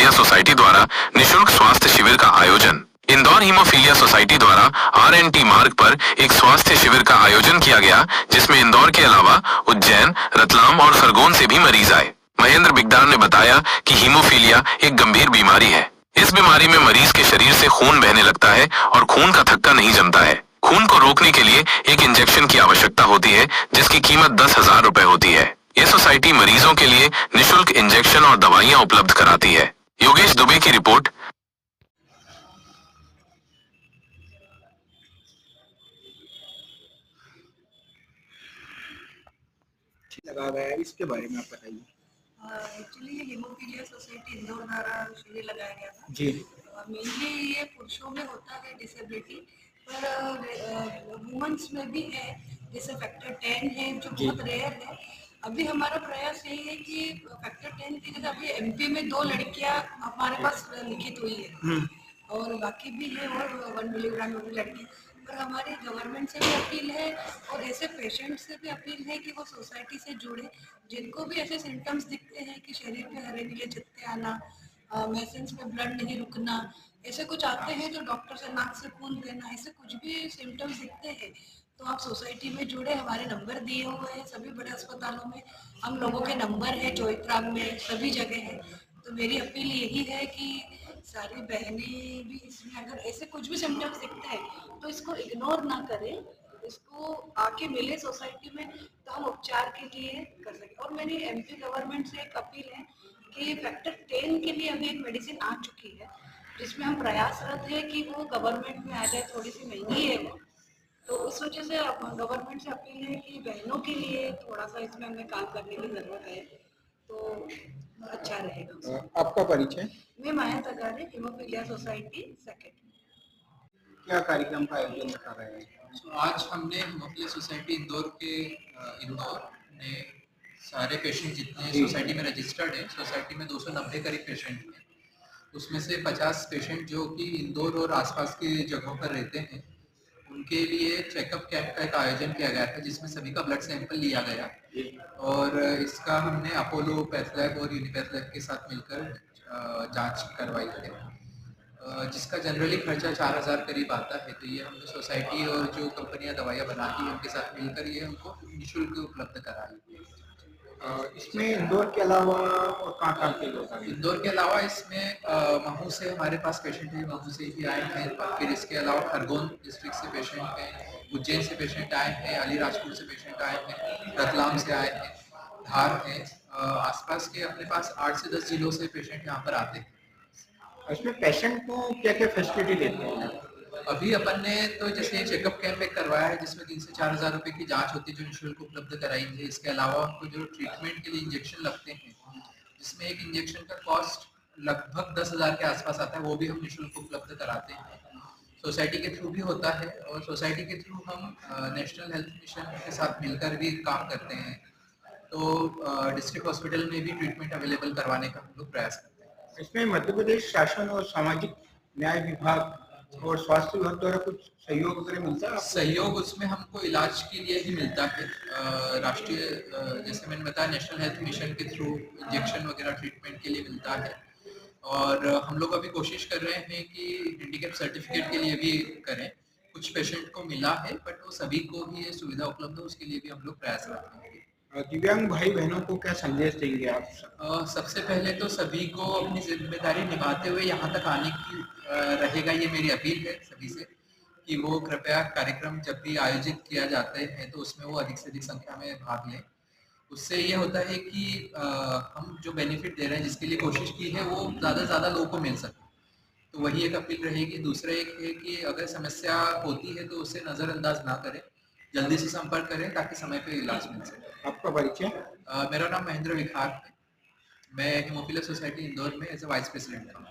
Haemophilia society द्वारा निशुल्क स्वास्थ्य शिविर का आयोजन। इंदौर हीमोफीलिया सोसाइटी द्वारा RNT मार्ग पर एक स्वास्थ्य शिविर का आयोजन किया गया, जिसमें इंदौर के अलावा उज्जैन, रतलाम और खरगोन से भी मरीज आए। महेंद्र बिगदार ने बताया कि हीमोफीलिया एक गंभीर बीमारी है। इस बीमारी में मरीज के शरीर से खून बहने लगता है और खून का थक्का नहीं जमता है। खून को रोकने के लिए एक इंजेक्शन की आवश्यकता होती है, जिसकी कीमत 10,000 रुपए होती है। ये सोसाइटी मरीजों के लिए निशुल्क इंजेक्शन और दवाइयां उपलब्ध कराती है। योगेश दुबे की रिपोर्ट। लगा गया है, इसके बारे में आप बताइए। एक्चुअली ये हीमोफीलिया सोसाइटी इंदौर द्वारा शिविर लगाया गया था जी। मेनली ये पुरुषों में होता है डिसेबिलिटी, पर वुमेन्स में भी है, जैसे फैक्टर 10 है जो बहुत रेयर है। अभी हमारा प्रयास यही है कि फैक्टर 10 की जगह अभी MP में 2 लड़कियां हमारे पास लिखित हुई है और बाकी भी है और 1 मिलीग्राम वाली लड़की। पर हमारी गवर्नमेंट से भी अपील है और ऐसे पेशेंट से भी अपील है कि वो सोसाइटी से जुड़े, जिनको भी ऐसे सिम्टम्स दिखते हैं कि शरीर पे हरे नीले चत्ते आना, मेंसेस में ब्लड नहीं रुकना, ऐसे कुछ आते हैं तो डॉक्टर से नाक से खून देना, ऐसे कुछ भी सिम्टम्स दिखते हैं तो आप सोसाइटी में जुड़े। हमारे नंबर दिए हुए हैं, सभी बड़े अस्पतालों में हम लोगों के नंबर है, चौइत्राम में सभी जगह है। तो मेरी अपील यही है कि सारी बहनें भी इसमें अगर ऐसे कुछ भी सिम्टम्स दिखते हैं तो इसको इग्नोर ना करें, इसको आके मिले सोसाइटी में तो हम उपचार के लिए कर सकें। और मेरी MP गवर्नमेंट से एक अपील है कि फैक्टर 10 के लिए अभी एक मेडिसिन आ चुकी है, जिसमें हम प्रयासरत है कि वो गवर्नमेंट में आ जाए। थोड़ी सी महंगी है वो, तो उस वजह से गवर्नमेंट से अपील है कि बहनों के लिए थोड़ा सा इसमें हमें काम करने की जरूरत है, तो अच्छा रहेगा। आपका परिचय? मैं माया तगारे, हीमोफीलिया सोसाइटी सेक्रेटरी। क्या कार्यक्रम का आयोजन कर रहे हैं? आज हमने हीमोफीलिया सोसाइटी इंदौर के इंदौर ने सारे पेशेंट जितने सोसाइटी में रजिस्टर्ड है, सोसाइटी में 290 करीब पेशेंट हैं, उसमें से 50 पेशेंट जो कि इंदौर और आसपास की जगहों पर रहते हैं, उनके लिए चेकअप कैंप का एक आयोजन किया गया था, जिसमें सभी का ब्लड सैंपल लिया गया और इसका हमने अपोलो पैथलैब और यूनिपैथलैब के साथ मिलकर जांच करवाई है, जिसका जनरली खर्चा 4,000 करीब आता है। तो ये हमने सोसाइटी और जो कंपनियां दवाइयाँ बनाती हैं उनके साथ मिलकर ये उनको निःशुल्क उपलब्ध कराई। इसमें इंदौर के अलावा और कहाँ के लोग आए? इंदौर के अलावा इसमें महू से हमारे पास पेशेंट है, महू से भी आए हैं। फिर इसके अलावा खरगोन डिस्ट्रिक्ट से पेशेंट हैं, उज्जैन से पेशेंट आए हैं, अलीराजपुर से पेशेंट आए हैं, रतलाम से आए हैं, धार है, आसपास के अपने पास 8 से 10 जिलों से पेशेंट यहाँ पर आते हैं। इसमें पेशेंट को क्या क्या फैसिलिटी देते हैं? अभी अपन ने तो जैसे चेकअप कैंप एक करवाया है, जिसमें 3 से 4,000 रुपए की जांच होती है जो निःशुल्क उपलब्ध कराई है। इसके अलावा उनको जो ट्रीटमेंट के लिए इंजेक्शन लगते हैं, जिसमें एक इंजेक्शन का कॉस्ट लगभग 10,000 के आसपास आता है, वो भी हम निःशुल्क उपलब्ध कराते हैं। सोसाइटी के थ्रू भी होता है और सोसाइटी के थ्रू हम नेशनल हेल्थ मिशन के साथ मिलकर भी काम करते हैं, तो डिस्ट्रिक्ट हॉस्पिटल में भी ट्रीटमेंट अवेलेबल करवाने का हम लोग प्रयास करते हैं। इसमें मध्य प्रदेश शासन और सामाजिक न्याय विभाग और स्वास्थ्य विभाग द्वारा कुछ सहयोग वगैरह मिलता है? सहयोग उसमें हमको इलाज के लिए ही मिलता है। राष्ट्रीय जैसे मैंने बताया नेशनल हेल्थ मिशन के थ्रू इंजेक्शन वगैरह ट्रीटमेंट के लिए मिलता है और हम लोग अभी कोशिश कर रहे हैं कि हैंडीकैप सर्टिफिकेट के लिए भी करें। कुछ पेशेंट को मिला है बट वो सभी को ही ये सुविधा उपलब्ध है, उसके लिए भी हम लोग प्रयास करते हैं। दिव्यांग भाई बहनों को क्या संदेश देंगे आप? सबसे पहले तो सभी को अपनी जिम्मेदारी निभाते हुए यहाँ तक आने की रहेगा, ये मेरी अपील है सभी से कि वो कृपया कार्यक्रम जब भी आयोजित किया जाते हैं तो उसमें वो अधिक से अधिक संख्या में भाग लें। उससे ये होता है कि हम जो बेनिफिट दे रहे हैं, जिसके लिए कोशिश की है, वो ज़्यादा से ज़्यादा लोगों को मिल सके, तो वही एक अपील रहेगी। दूसरा एक है कि अगर समस्या होती है तो उसे नज़रअंदाज ना करें, जल्दी से संपर्क करें ताकि समय पे इलाज मिल सके। आपका परिचय? मेरा नाम महेंद्र विखार है, मैं हीमोफीलिया सोसाइटी इंदौर में एज ए वाइस प्रेसिडेंट हूँ।